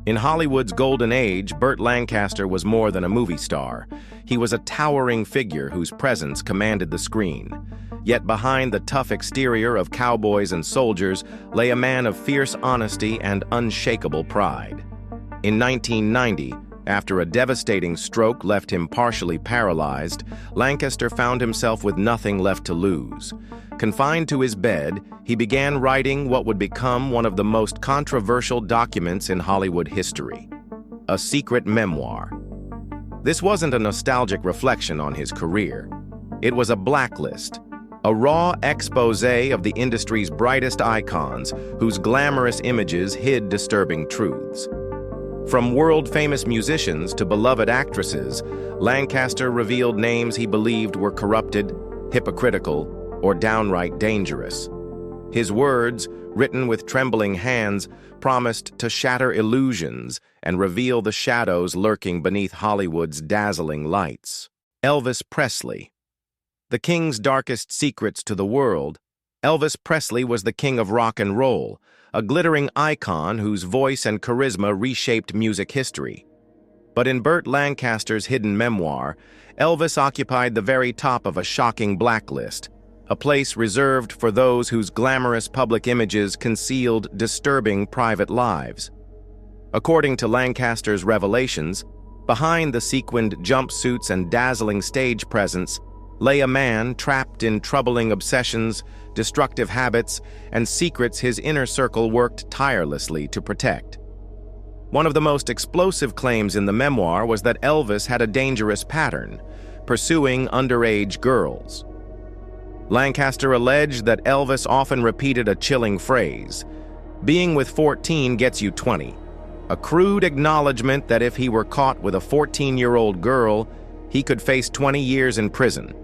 In Hollywood's golden age, Burt Lancaster was more than a movie star. He was a towering figure whose presence commanded the screen. Yet behind the tough exterior of cowboys and soldiers lay a man of fierce honesty and unshakable pride. In 1990, after a devastating stroke left him partially paralyzed, Lancaster found himself with nothing left to lose. Confined to his bed, he began writing what would become one of the most controversial documents in Hollywood history, a secret memoir. This wasn't a nostalgic reflection on his career. It was a blacklist, a raw exposé of the industry's brightest icons whose glamorous images hid disturbing truths. From world-famous musicians to beloved actresses, Lancaster revealed names he believed were corrupted, hypocritical, or downright dangerous. His words, written with trembling hands, promised to shatter illusions and reveal the shadows lurking beneath Hollywood's dazzling lights. Elvis Presley. The king's darkest secrets to the world, Elvis Presley was the king of rock and roll, a glittering icon whose voice and charisma reshaped music history. But in Burt Lancaster's hidden memoir, Elvis occupied the very top of a shocking blacklist, a place reserved for those whose glamorous public images concealed disturbing private lives. According to Lancaster's revelations, behind the sequined jumpsuits and dazzling stage presence lay a man trapped in troubling obsessions, destructive habits, and secrets his inner circle worked tirelessly to protect. One of the most explosive claims in the memoir was that Elvis had a dangerous pattern, pursuing underage girls. Lancaster alleged that Elvis often repeated a chilling phrase, "Being with 14 gets you 20," a crude acknowledgement that if he were caught with a 14-year-old girl, he could face 20 years in prison.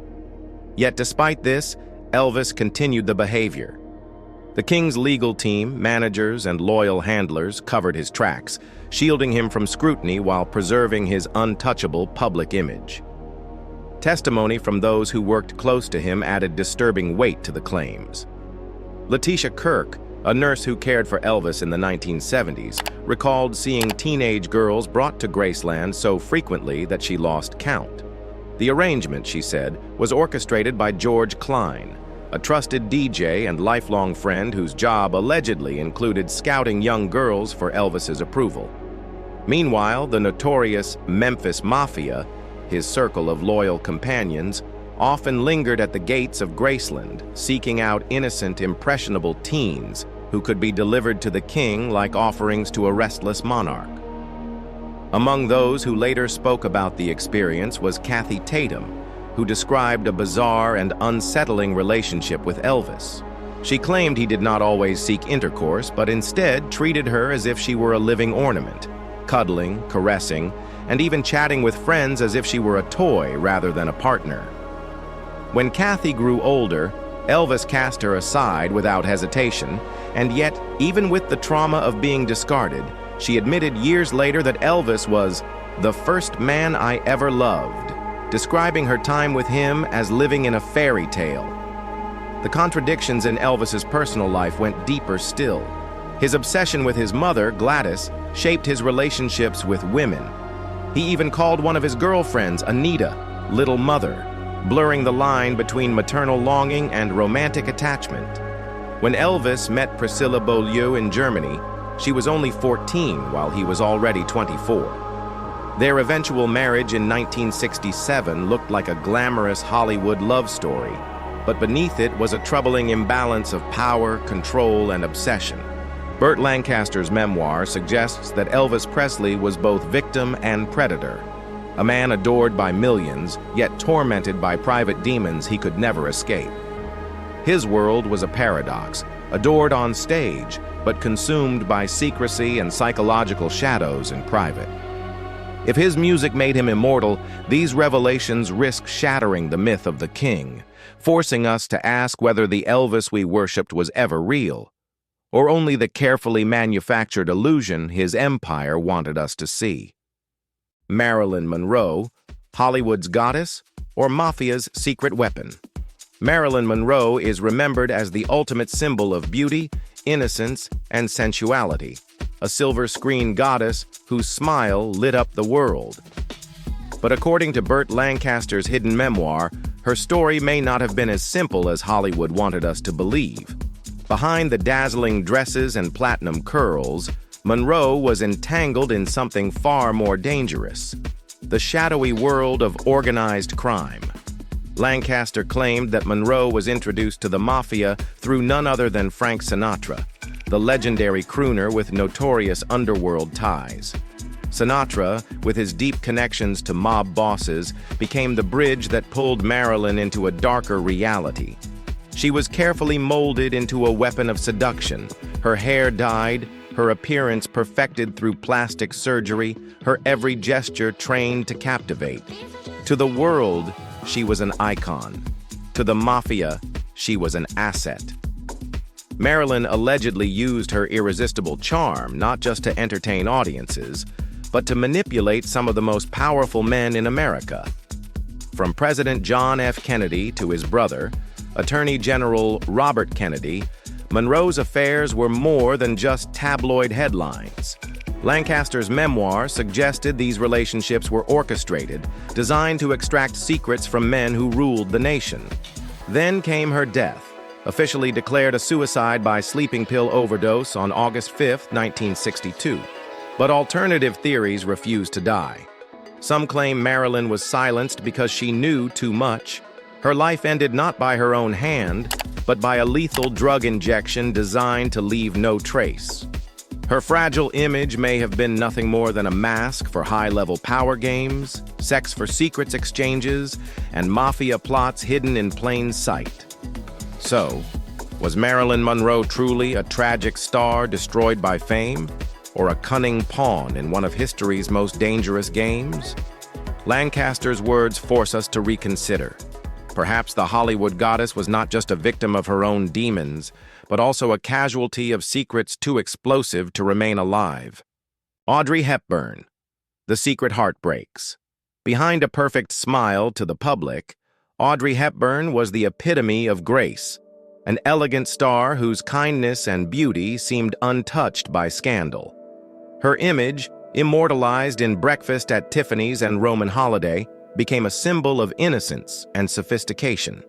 Yet despite this, Elvis continued the behavior. The king's legal team, managers, and loyal handlers covered his tracks, shielding him from scrutiny while preserving his untouchable public image. Testimony from those who worked close to him added disturbing weight to the claims. Letitia Kirk, a nurse who cared for Elvis in the 1970s, recalled seeing teenage girls brought to Graceland so frequently that she lost count. The arrangement, she said, was orchestrated by George Klein, a trusted DJ and lifelong friend whose job allegedly included scouting young girls for Elvis's approval. Meanwhile, the notorious Memphis Mafia, his circle of loyal companions, often lingered at the gates of Graceland, seeking out innocent, impressionable teens who could be delivered to the king like offerings to a restless monarch. Among those who later spoke about the experience was Kathy Tatum, who described a bizarre and unsettling relationship with Elvis. She claimed he did not always seek intercourse, but instead treated her as if she were a living ornament, cuddling, caressing, and even chatting with friends as if she were a toy rather than a partner. When Kathy grew older, Elvis cast her aside without hesitation, and yet, even with the trauma of being discarded, she admitted years later that Elvis was the first man I ever loved, describing her time with him as living in a fairy tale. The contradictions in Elvis's personal life went deeper still. His obsession with his mother, Gladys, shaped his relationships with women. He even called one of his girlfriends, Anita, Little Mother, blurring the line between maternal longing and romantic attachment. When Elvis met Priscilla Beaulieu in Germany, she was only 14 while he was already 24. Their eventual marriage in 1967 looked like a glamorous Hollywood love story, but beneath it was a troubling imbalance of power, control, and obsession. Burt Lancaster's memoir suggests that Elvis Presley was both victim and predator, a man adored by millions, yet tormented by private demons he could never escape. His world was a paradox, adored on stage, but consumed by secrecy and psychological shadows in private. If his music made him immortal, these revelations risk shattering the myth of the king, forcing us to ask whether the Elvis we worshipped was ever real, or only the carefully manufactured illusion his empire wanted us to see. Marilyn Monroe, Hollywood's goddess, or mafia's secret weapon? Marilyn Monroe is remembered as the ultimate symbol of beauty, innocence, and sensuality. a silver screen goddess whose smile lit up the world. But according to Burt Lancaster's hidden memoir, her story may not have been as simple as Hollywood wanted us to believe. Behind the dazzling dresses and platinum curls, Monroe was entangled in something far more dangerous: the shadowy world of organized crime. Lancaster claimed that Monroe was introduced to the mafia through none other than Frank Sinatra, the legendary crooner with notorious underworld ties. Sinatra, with his deep connections to mob bosses, became the bridge that pulled Marilyn into a darker reality. She was carefully molded into a weapon of seduction, her hair dyed, her appearance perfected through plastic surgery, her every gesture trained to captivate. To the world, she was an icon. To the mafia, she was an asset. Marilyn allegedly used her irresistible charm not just to entertain audiences, but to manipulate some of the most powerful men in America. From President John F. Kennedy to his brother, Attorney General Robert Kennedy, Monroe's affairs were more than just tabloid headlines. Lancaster's memoir suggested these relationships were orchestrated, designed to extract secrets from men who ruled the nation. Then came her death, officially declared a suicide by sleeping pill overdose on August 5, 1962. But alternative theories refused to die. Some claim Marilyn was silenced because she knew too much. Her life ended not by her own hand, but by a lethal drug injection designed to leave no trace. Her fragile image may have been nothing more than a mask for high-level power games, sex for secrets exchanges, and mafia plots hidden in plain sight. So, was Marilyn Monroe truly a tragic star destroyed by fame, or a cunning pawn in one of history's most dangerous games? Lancaster's words force us to reconsider. Perhaps the Hollywood goddess was not just a victim of her own demons, but also a casualty of secrets too explosive to remain alive. Audrey Hepburn, The Secret Heartbreaks. Behind a perfect smile to the public, Audrey Hepburn was the epitome of grace, an elegant star whose kindness and beauty seemed untouched by scandal. Her image, immortalized in Breakfast at Tiffany's and Roman Holiday, became a symbol of innocence and sophistication.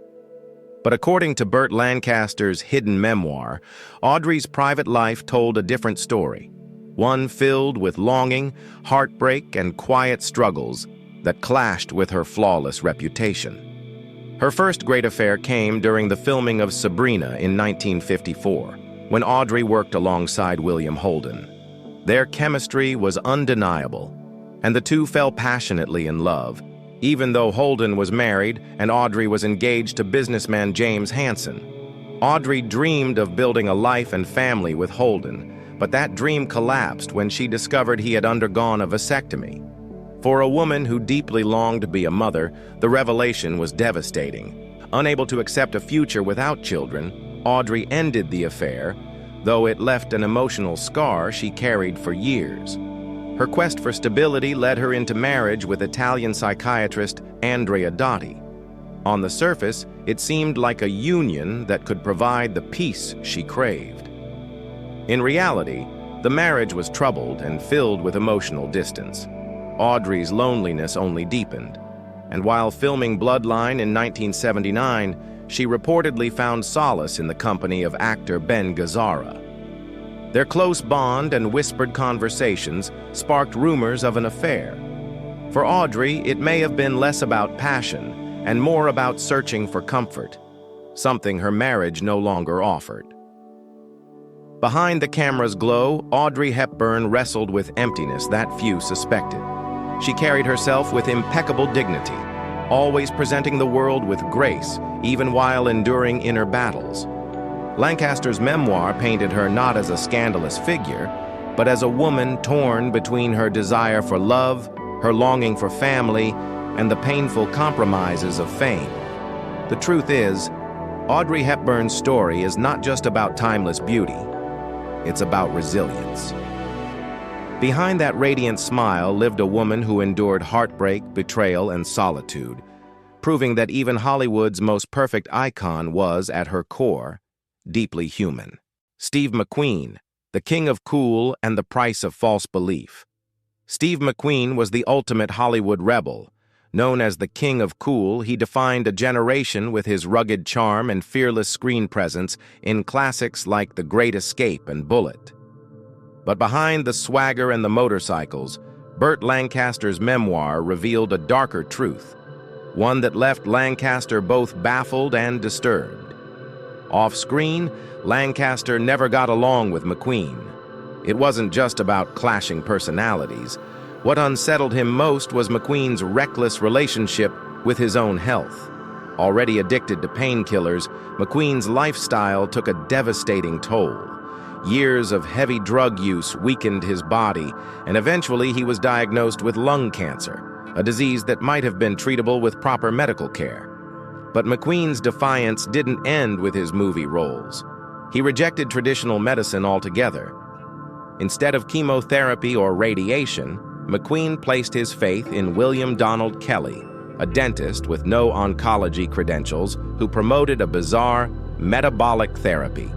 But according to Burt Lancaster's hidden memoir, Audrey's private life told a different story, one filled with longing, heartbreak, and quiet struggles that clashed with her flawless reputation. Her first great affair came during the filming of Sabrina in 1954, when Audrey worked alongside William Holden. Their chemistry was undeniable, and the two fell passionately in love, even though Holden was married and Audrey was engaged to businessman James Hansen. Audrey dreamed of building a life and family with Holden, but that dream collapsed when she discovered he had undergone a vasectomy. For a woman who deeply longed to be a mother, the revelation was devastating. Unable to accept a future without children, Audrey ended the affair, though it left an emotional scar she carried for years. Her quest for stability led her into marriage with Italian psychiatrist Andrea Dotti. On the surface, it seemed like a union that could provide the peace she craved. In reality, the marriage was troubled and filled with emotional distance. Audrey's loneliness only deepened, and while filming Bloodline in 1979, she reportedly found solace in the company of actor Ben Gazzara. Their close bond and whispered conversations sparked rumors of an affair. For Audrey, it may have been less about passion and more about searching for comfort, something her marriage no longer offered. Behind the camera's glow, Audrey Hepburn wrestled with emptiness that few suspected. She carried herself with impeccable dignity, always presenting the world with grace, even while enduring inner battles. Lancaster's memoir painted her not as a scandalous figure, but as a woman torn between her desire for love, her longing for family, and the painful compromises of fame. The truth is, Audrey Hepburn's story is not just about timeless beauty, it's about resilience. Behind that radiant smile lived a woman who endured heartbreak, betrayal, and solitude, proving that even Hollywood's most perfect icon was, at her core, deeply human. Steve McQueen, The King of Cool and the Price of False Belief. Steve McQueen was the ultimate Hollywood rebel. Known as the King of Cool, he defined a generation with his rugged charm and fearless screen presence in classics like The Great Escape and Bullitt. But behind the swagger and the motorcycles, Burt Lancaster's memoir revealed a darker truth, one that left Lancaster both baffled and disturbed. Off-screen, Lancaster never got along with McQueen. It wasn't just about clashing personalities. What unsettled him most was McQueen's reckless relationship with his own health. Already addicted to painkillers, McQueen's lifestyle took a devastating toll. Years of heavy drug use weakened his body, and eventually he was diagnosed with lung cancer, a disease that might have been treatable with proper medical care. But McQueen's defiance didn't end with his movie roles. He rejected traditional medicine altogether. Instead of chemotherapy or radiation, McQueen placed his faith in William Donald Kelly, a dentist with no oncology credentials who promoted a bizarre metabolic therapy.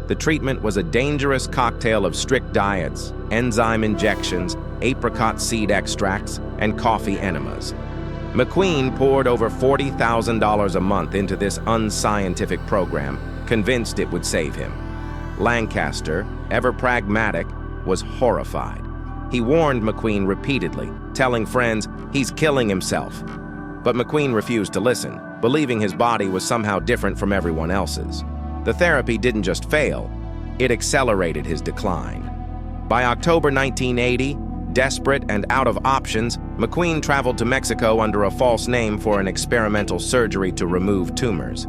The treatment was a dangerous cocktail of strict diets, enzyme injections, apricot seed extracts, and coffee enemas. McQueen poured over $40,000 a month into this unscientific program, convinced it would save him. Lancaster, ever pragmatic, was horrified. He warned McQueen repeatedly, telling friends he's killing himself. But McQueen refused to listen, believing his body was somehow different from everyone else's. The therapy didn't just fail, it accelerated his decline. By October 1980, desperate and out of options, McQueen traveled to Mexico under a false name for an experimental surgery to remove tumors.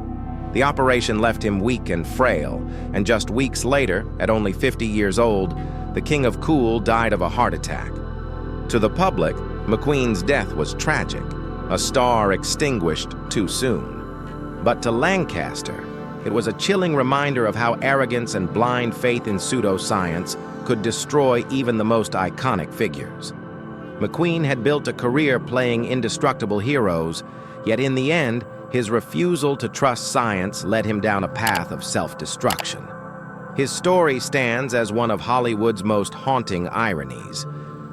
The operation left him weak and frail, and just weeks later, at only 50 years old, the King of Cool died of a heart attack. To the public, McQueen's death was tragic, a star extinguished too soon. But to Lancaster, it was a chilling reminder of how arrogance and blind faith in pseudoscience could destroy even the most iconic figures. McQueen had built a career playing indestructible heroes, yet in the end, his refusal to trust science led him down a path of self-destruction. His story stands as one of Hollywood's most haunting ironies.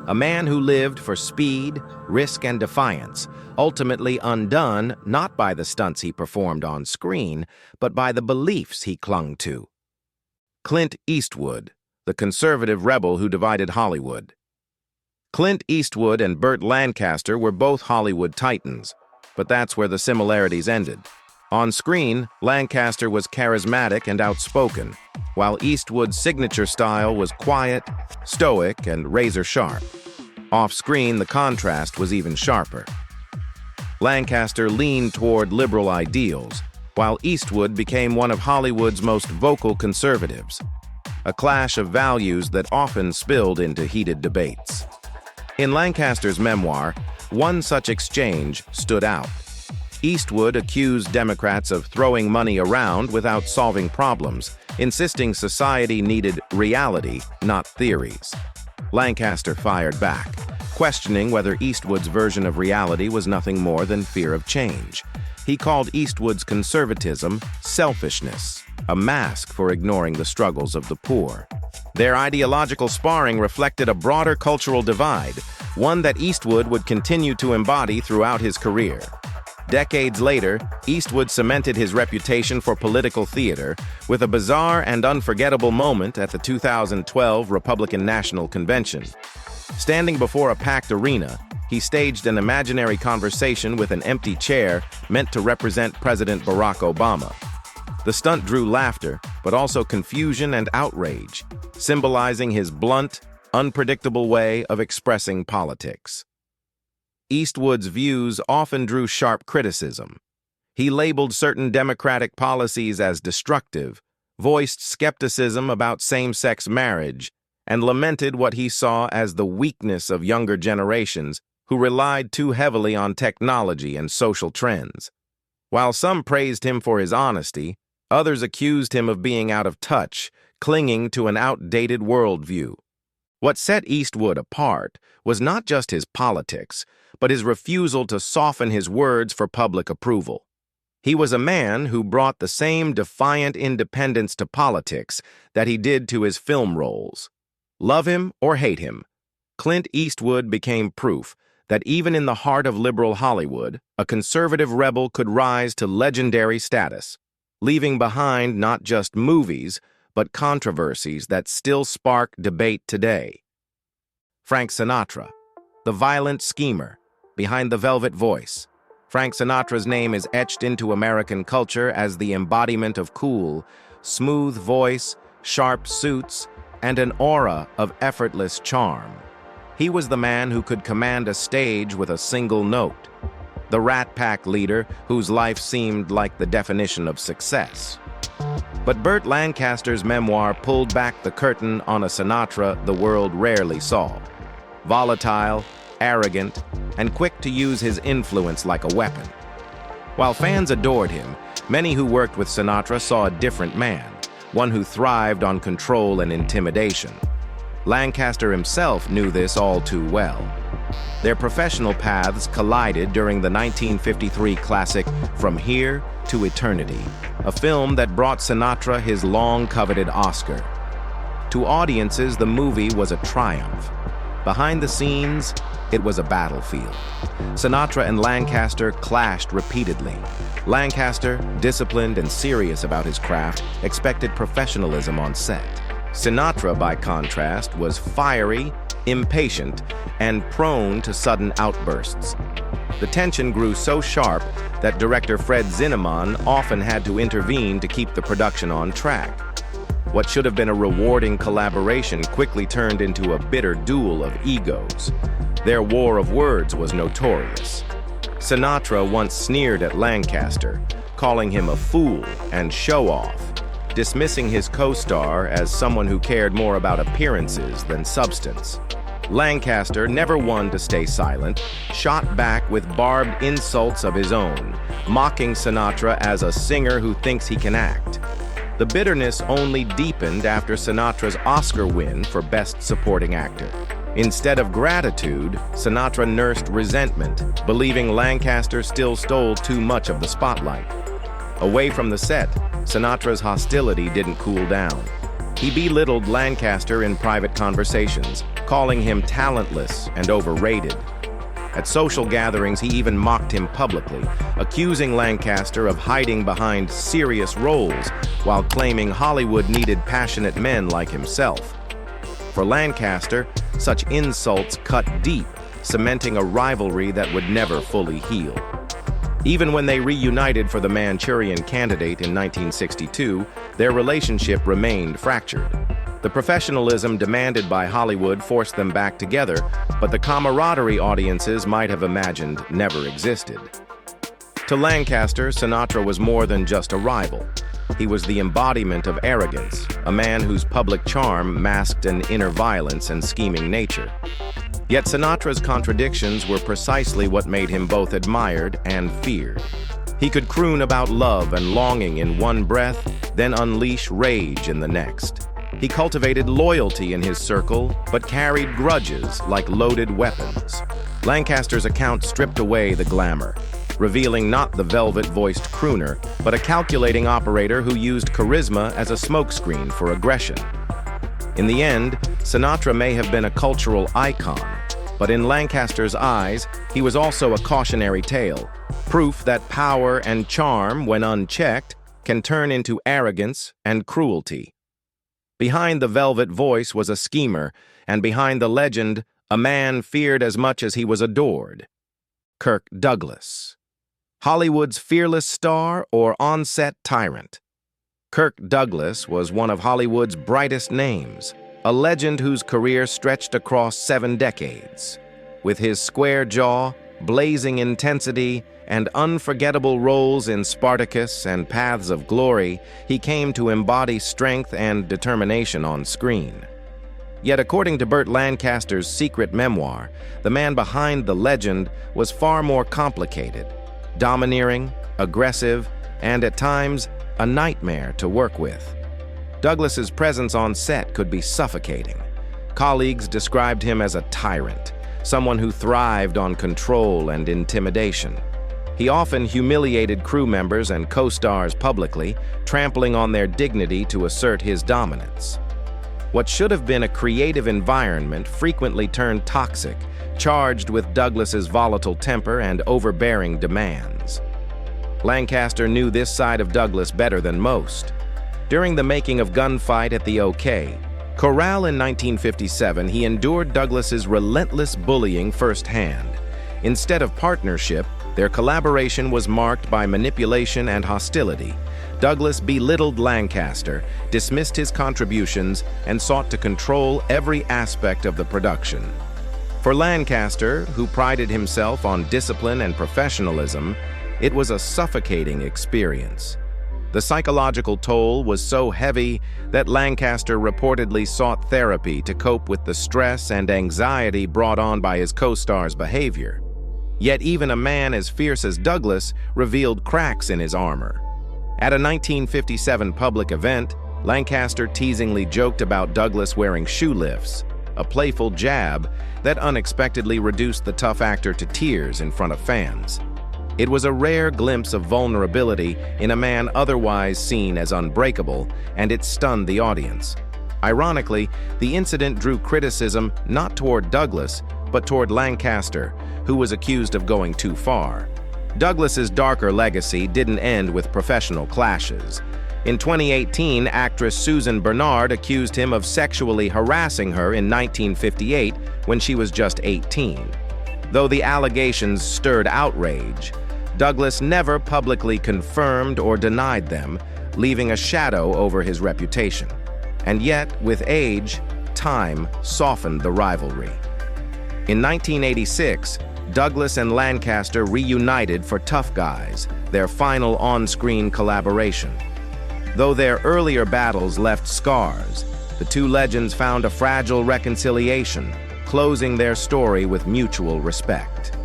A man who lived for speed, risk, and defiance, ultimately undone not by the stunts he performed on screen, but by the beliefs he clung to. Clint Eastwood, the conservative rebel who divided Hollywood. Clint Eastwood and Burt Lancaster were both Hollywood titans, but that's where the similarities ended. On screen, Lancaster was charismatic and outspoken, while Eastwood's signature style was quiet, stoic, and razor-sharp. Off-screen, the contrast was even sharper. Lancaster leaned toward liberal ideals, while Eastwood became one of Hollywood's most vocal conservatives, a clash of values that often spilled into heated debates. In Lancaster's memoir, one such exchange stood out. Eastwood accused Democrats of throwing money around without solving problems, insisting society needed reality, not theories. Lancaster fired back, questioning whether Eastwood's version of reality was nothing more than fear of change. He called Eastwood's conservatism selfishness, a mask for ignoring the struggles of the poor. Their ideological sparring reflected a broader cultural divide, one that Eastwood would continue to embody throughout his career. Decades later, Eastwood cemented his reputation for political theater with a bizarre and unforgettable moment at the 2012 Republican National Convention. Standing before a packed arena, he staged an imaginary conversation with an empty chair meant to represent President Barack Obama. The stunt drew laughter, but also confusion and outrage, symbolizing his blunt, unpredictable way of expressing politics. Eastwood's views often drew sharp criticism. He labeled certain Democratic policies as destructive, voiced skepticism about same-sex marriage, and lamented what he saw as the weakness of younger generations who relied too heavily on technology and social trends. While some praised him for his honesty, others accused him of being out of touch, clinging to an outdated worldview. What set Eastwood apart was not just his politics, but his refusal to soften his words for public approval. He was a man who brought the same defiant independence to politics that he did to his film roles. Love him or hate him, Clint Eastwood became proof that even in the heart of liberal Hollywood, a conservative rebel could rise to legendary status, leaving behind not just movies, but controversies that still spark debate today. Frank Sinatra, the violent schemer behind the velvet voice. Frank Sinatra's name is etched into American culture as the embodiment of cool, smooth voice, sharp suits, and an aura of effortless charm. He was the man who could command a stage with a single note, the Rat Pack leader whose life seemed like the definition of success. But Burt Lancaster's memoir pulled back the curtain on a Sinatra the world rarely saw. Volatile, arrogant, and quick to use his influence like a weapon. While fans adored him, many who worked with Sinatra saw a different man, one who thrived on control and intimidation. Lancaster himself knew this all too well. Their professional paths collided during the 1953 classic From Here to Eternity, a film that brought Sinatra his long-coveted Oscar. To audiences, the movie was a triumph. Behind the scenes, it was a battlefield. Sinatra and Lancaster clashed repeatedly. Lancaster, disciplined and serious about his craft, expected professionalism on set. Sinatra, by contrast, was fiery, impatient, and prone to sudden outbursts. The tension grew so sharp that director Fred Zinnemann often had to intervene to keep the production on track. What should have been a rewarding collaboration quickly turned into a bitter duel of egos. Their war of words was notorious. Sinatra once sneered at Lancaster, calling him a fool and show-off, dismissing his co-star as someone who cared more about appearances than substance. Lancaster, never one to stay silent, shot back with barbed insults of his own, mocking Sinatra as a singer who thinks he can act. The bitterness only deepened after Sinatra's Oscar win for Best Supporting Actor. Instead of gratitude, Sinatra nursed resentment, believing Lancaster still stole too much of the spotlight. Away from the set, Sinatra's hostility didn't cool down. He belittled Lancaster in private conversations, calling him talentless and overrated. At social gatherings, he even mocked him publicly, accusing Lancaster of hiding behind serious roles while claiming Hollywood needed passionate men like himself. For Lancaster, such insults cut deep, cementing a rivalry that would never fully heal. Even when they reunited for the Manchurian Candidate in 1962, their relationship remained fractured. The professionalism demanded by Hollywood forced them back together, but the camaraderie audiences might have imagined never existed. To Lancaster, Sinatra was more than just a rival. He was the embodiment of arrogance, a man whose public charm masked an inner violence and scheming nature. Yet Sinatra's contradictions were precisely what made him both admired and feared. He could croon about love and longing in one breath, then unleash rage in the next. He cultivated loyalty in his circle, but carried grudges like loaded weapons. Lancaster's account stripped away the glamour, revealing not the velvet-voiced crooner, but a calculating operator who used charisma as a smokescreen for aggression. In the end, Sinatra may have been a cultural icon, but in Lancaster's eyes, he was also a cautionary tale, proof that power and charm, when unchecked, can turn into arrogance and cruelty. Behind the velvet voice was a schemer, and behind the legend, a man feared as much as he was adored. Kirk Douglas. Hollywood's fearless star or on-set tyrant? Kirk Douglas was one of Hollywood's brightest names, a legend whose career stretched across 7 decades. With his square jaw, blazing intensity, and unforgettable roles in Spartacus and Paths of Glory, he came to embody strength and determination on screen. Yet according to Burt Lancaster's secret memoir, the man behind the legend was far more complicated, domineering, aggressive, and at times a nightmare to work with. Douglas's presence on set could be suffocating. Colleagues described him as a tyrant, someone who thrived on control and intimidation. He often humiliated crew members and co-stars publicly, trampling on their dignity to assert his dominance. What should have been a creative environment frequently turned toxic, charged with Douglas's volatile temper and overbearing demands. Lancaster knew this side of Douglas better than most. During the making of Gunfight at the OK Corral in 1957, he endured Douglas's relentless bullying firsthand. Instead of partnership, their collaboration was marked by manipulation and hostility. Douglas belittled Lancaster, dismissed his contributions, and sought to control every aspect of the production. For Lancaster, who prided himself on discipline and professionalism, it was a suffocating experience. The psychological toll was so heavy that Lancaster reportedly sought therapy to cope with the stress and anxiety brought on by his co-star's behavior. Yet even a man as fierce as Douglas revealed cracks in his armor. At a 1957 public event, Lancaster teasingly joked about Douglas wearing shoe lifts, a playful jab that unexpectedly reduced the tough actor to tears in front of fans. It was a rare glimpse of vulnerability in a man otherwise seen as unbreakable, and it stunned the audience. Ironically, the incident drew criticism not toward Douglas, but toward Lancaster, who was accused of going too far. Douglas's darker legacy didn't end with professional clashes. In 2018, actress Susan Bernard accused him of sexually harassing her in 1958 when she was just 18. Though the allegations stirred outrage, Douglas never publicly confirmed or denied them, leaving a shadow over his reputation. And yet, with age, time softened the rivalry. In 1986, Douglas and Lancaster reunited for Tough Guys, their final on-screen collaboration. Though their earlier battles left scars, the two legends found a fragile reconciliation, closing their story with mutual respect.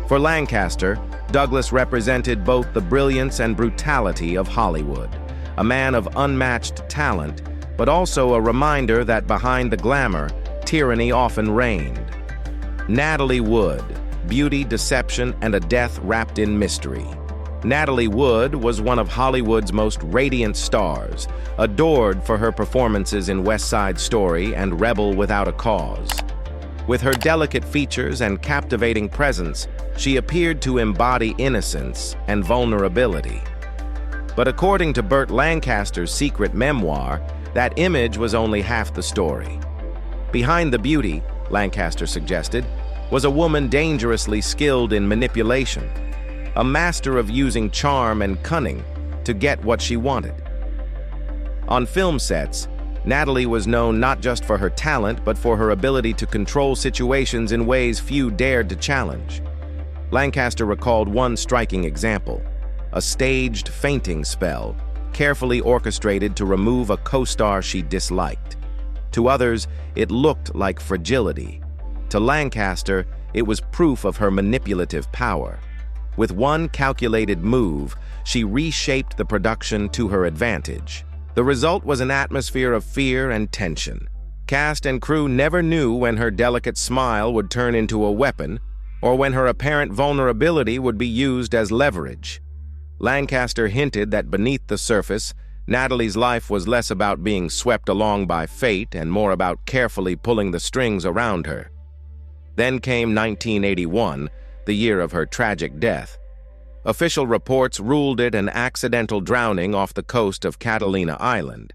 For Lancaster, Douglas represented both the brilliance and brutality of Hollywood, a man of unmatched talent, but also a reminder that behind the glamour, tyranny often reigned. Natalie Wood, beauty, deception, and a death wrapped in mystery. Natalie Wood was one of Hollywood's most radiant stars, adored for her performances in West Side Story and Rebel Without a Cause. With her delicate features and captivating presence, she appeared to embody innocence and vulnerability. But according to Burt Lancaster's secret memoir, that image was only half the story. Behind the beauty, Lancaster suggested, was a woman dangerously skilled in manipulation, a master of using charm and cunning to get what she wanted. On film sets, Natalie was known not just for her talent, but for her ability to control situations in ways few dared to challenge. Lancaster recalled one striking example, a staged fainting spell, carefully orchestrated to remove a co-star she disliked. To others, it looked like fragility. To Lancaster, it was proof of her manipulative power. With one calculated move, she reshaped the production to her advantage. The result was an atmosphere of fear and tension. Cast and crew never knew when her delicate smile would turn into a weapon, or when her apparent vulnerability would be used as leverage. Lancaster hinted that beneath the surface, Natalie's life was less about being swept along by fate and more about carefully pulling the strings around her. Then came 1981, the year of her tragic death. Official reports ruled it an accidental drowning off the coast of Catalina Island,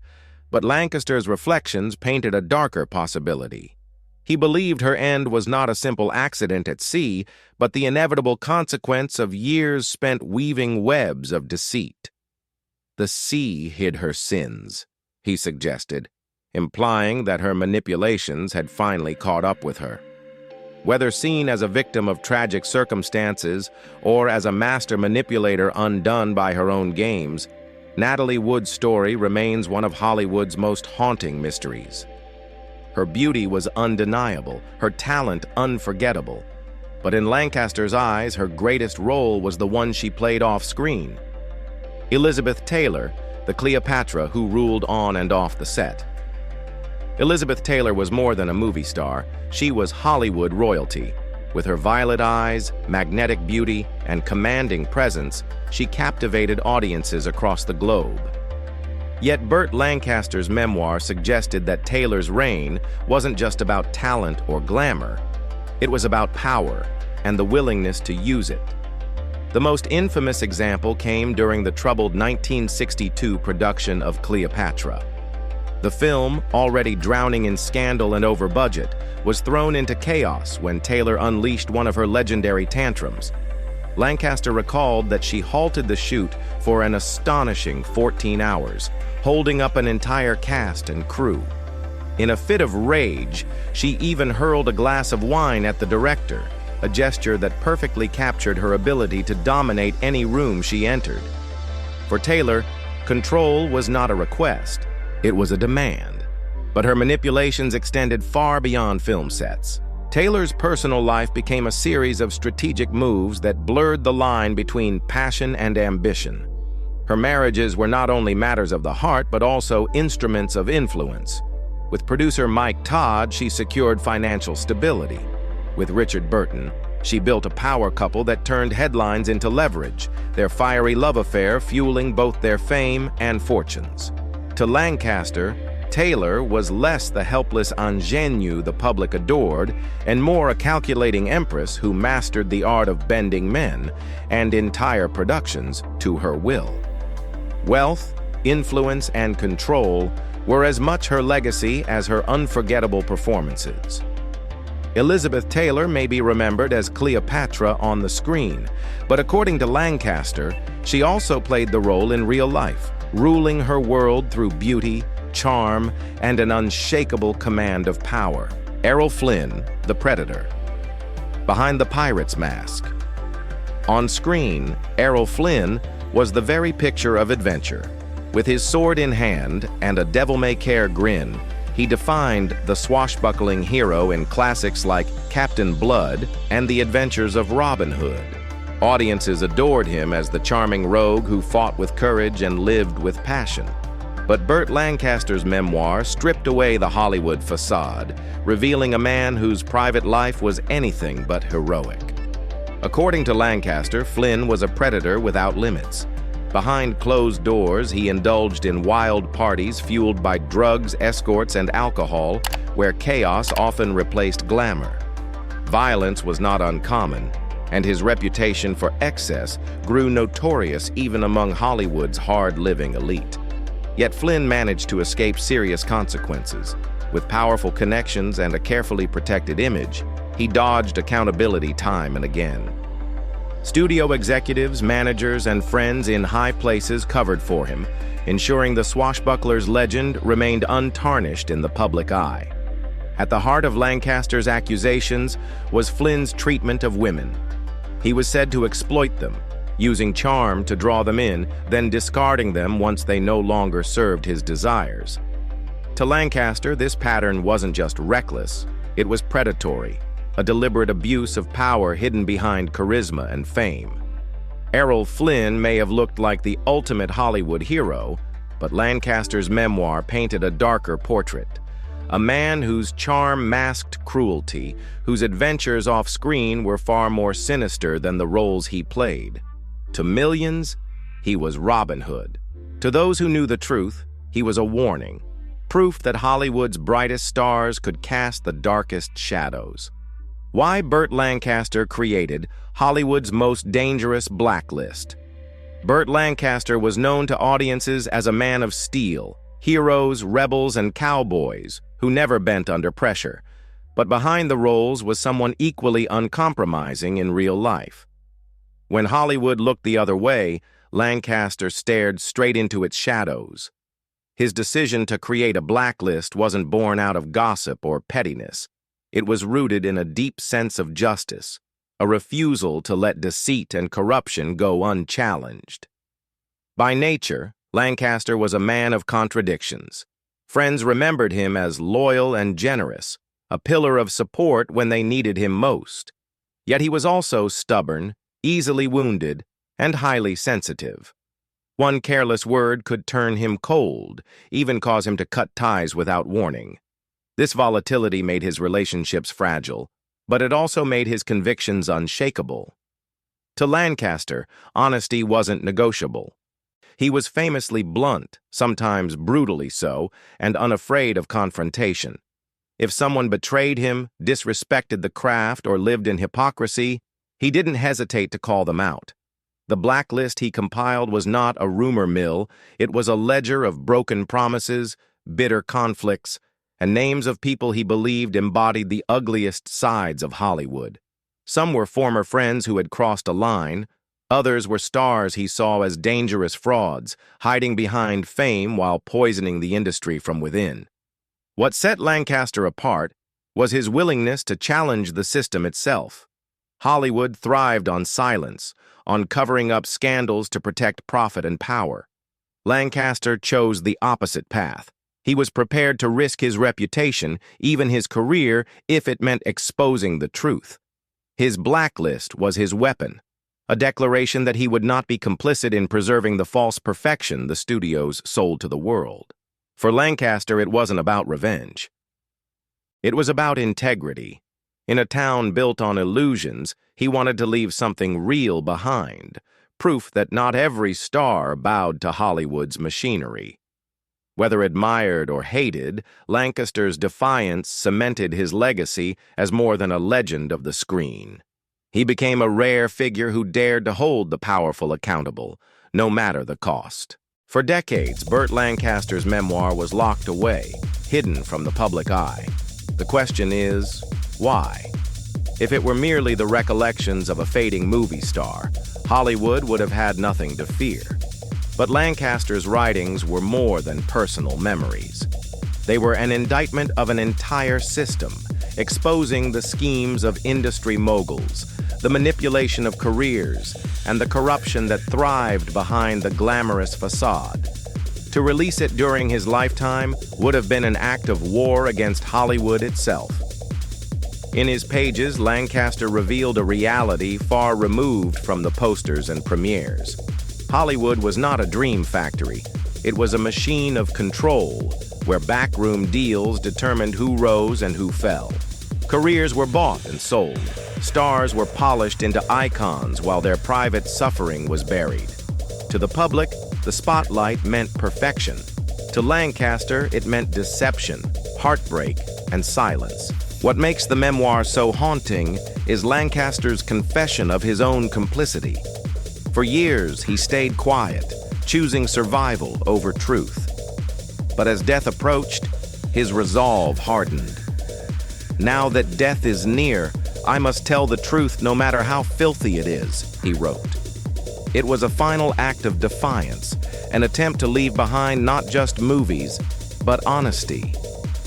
but Lancaster's reflections painted a darker possibility. He believed her end was not a simple accident at sea, but the inevitable consequence of years spent weaving webs of deceit. The sea hid her sins, he suggested, implying that her manipulations had finally caught up with her. Whether seen as a victim of tragic circumstances or as a master manipulator undone by her own games, Natalie Wood's story remains one of Hollywood's most haunting mysteries. Her beauty was undeniable, her talent unforgettable. But in Lancaster's eyes, her greatest role was the one she played off-screen. Elizabeth Taylor, the Cleopatra who ruled on and off the set. Elizabeth Taylor was more than a movie star. She was Hollywood royalty. With her violet eyes, magnetic beauty, and commanding presence, she captivated audiences across the globe. Yet Burt Lancaster's memoir suggested that Taylor's reign wasn't just about talent or glamour. It was about power and the willingness to use it. The most infamous example came during the troubled 1962 production of Cleopatra. The film, already drowning in scandal and over budget, was thrown into chaos when Taylor unleashed one of her legendary tantrums. Lancaster recalled that she halted the shoot for an astonishing 14 hours, holding up an entire cast and crew. In a fit of rage, she even hurled a glass of wine at the director, a gesture that perfectly captured her ability to dominate any room she entered. For Taylor, control was not a request, it was a demand. But her manipulations extended far beyond film sets. Taylor's personal life became a series of strategic moves that blurred the line between passion and ambition. Her marriages were not only matters of the heart, but also instruments of influence. With producer Mike Todd, she secured financial stability. With Richard Burton, she built a power couple that turned headlines into leverage, their fiery love affair fueling both their fame and fortunes. To Lancaster, Taylor was less the helpless ingenue the public adored and more a calculating empress who mastered the art of bending men and entire productions to her will. Wealth, influence, and control were as much her legacy as her unforgettable performances. Elizabeth Taylor may be remembered as Cleopatra on the screen, but according to Lancaster, she also played the role in real life, ruling her world through beauty, charm, and an unshakable command of power. Errol Flynn, the Predator. Behind the pirate's mask. On screen, Errol Flynn was the very picture of adventure. With his sword in hand and a devil-may-care grin, he defined the swashbuckling hero in classics like Captain Blood and The Adventures of Robin Hood. Audiences adored him as the charming rogue who fought with courage and lived with passion. But Burt Lancaster's memoir stripped away the Hollywood facade, revealing a man whose private life was anything but heroic. According to Lancaster, Flynn was a predator without limits. Behind closed doors, he indulged in wild parties fueled by drugs, escorts, and alcohol, where chaos often replaced glamour. Violence was not uncommon, and his reputation for excess grew notorious even among Hollywood's hard-living elite. Yet Flynn managed to escape serious consequences. With powerful connections and a carefully protected image, he dodged accountability time and again. Studio executives, managers, and friends in high places covered for him, ensuring the swashbuckler's legend remained untarnished in the public eye. At the heart of Lancaster's accusations was Flynn's treatment of women. He was said to exploit them, using charm to draw them in, then discarding them once they no longer served his desires. To Lancaster, this pattern wasn't just reckless, it was predatory, a deliberate abuse of power hidden behind charisma and fame. Errol Flynn may have looked like the ultimate Hollywood hero, but Lancaster's memoir painted a darker portrait. A man whose charm masked cruelty, whose adventures off-screen were far more sinister than the roles he played. To millions, he was Robin Hood. To those who knew the truth, he was a warning, proof that Hollywood's brightest stars could cast the darkest shadows. Why Burt Lancaster created Hollywood's most dangerous blacklist. Burt Lancaster was known to audiences as a man of steel, heroes, rebels, and cowboys who never bent under pressure. But behind the roles was someone equally uncompromising in real life. When Hollywood looked the other way, Lancaster stared straight into its shadows. His decision to create a blacklist wasn't born out of gossip or pettiness. It was rooted in a deep sense of justice, a refusal to let deceit and corruption go unchallenged. By nature, Lancaster was a man of contradictions. Friends remembered him as loyal and generous, a pillar of support when they needed him most. Yet he was also stubborn, easily wounded, and highly sensitive. One careless word could turn him cold, even cause him to cut ties without warning. This volatility made his relationships fragile. but it also made his convictions unshakable. To Lancaster, honesty wasn't negotiable. He was famously blunt, sometimes brutally so, and unafraid of confrontation. If someone betrayed him, disrespected the craft, or lived in hypocrisy, he didn't hesitate to call them out. The blacklist he compiled was not a rumor mill, it was a ledger of broken promises, bitter conflicts, and names of people he believed embodied the ugliest sides of Hollywood. Some were former friends who had crossed a line, others were stars he saw as dangerous frauds, hiding behind fame while poisoning the industry from within. What set Lancaster apart was his willingness to challenge the system itself. Hollywood thrived on silence, on covering up scandals to protect profit and power. Lancaster chose the opposite path. He was prepared to risk his reputation, even his career, if it meant exposing the truth. His blacklist was his weapon, a declaration that he would not be complicit in preserving the false perfection the studios sold to the world. For Lancaster, it wasn't about revenge. It was about integrity. In a town built on illusions, he wanted to leave something real behind, proof that not every star bowed to Hollywood's machinery. Whether admired or hated, Lancaster's defiance cemented his legacy as more than a legend of the screen. He became a rare figure who dared to hold the powerful accountable, no matter the cost. For decades, Burt Lancaster's memoir was locked away, hidden from the public eye. The question is, why? If it were merely the recollections of a fading movie star, Hollywood would have had nothing to fear. But Lancaster's writings were more than personal memories. They were an indictment of an entire system, exposing the schemes of industry moguls, the manipulation of careers, and the corruption that thrived behind the glamorous facade. To release it during his lifetime would have been an act of war against Hollywood itself. In his pages, Lancaster revealed a reality far removed from the posters and premieres. Hollywood was not a dream factory. It was a machine of control, where backroom deals determined who rose and who fell. Careers were bought and sold. Stars were polished into icons while their private suffering was buried. To the public, the spotlight meant perfection. To Lancaster, it meant deception, heartbreak, and silence. What makes the memoir so haunting is Lancaster's confession of his own complicity. For years, he stayed quiet, choosing survival over truth. But as death approached, his resolve hardened. "Now that death is near, I must tell the truth no matter how filthy it is," he wrote. It was a final act of defiance, an attempt to leave behind not just movies, but honesty,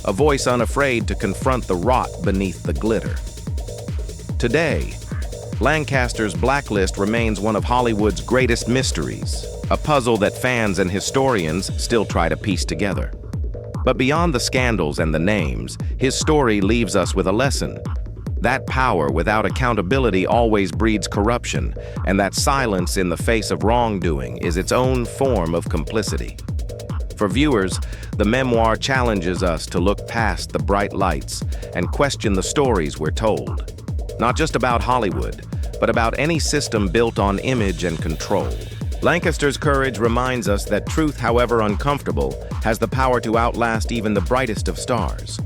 a voice unafraid to confront the rot beneath the glitter. Today, Lancaster's blacklist remains one of Hollywood's greatest mysteries, a puzzle that fans and historians still try to piece together. But beyond the scandals and the names, his story leaves us with a lesson. That power without accountability always breeds corruption, and that silence in the face of wrongdoing is its own form of complicity. For viewers, the memoir challenges us to look past the bright lights and question the stories we're told. Not just about Hollywood, but about any system built on image and control. Lancaster's courage reminds us that truth, however uncomfortable, has the power to outlast even the brightest of stars.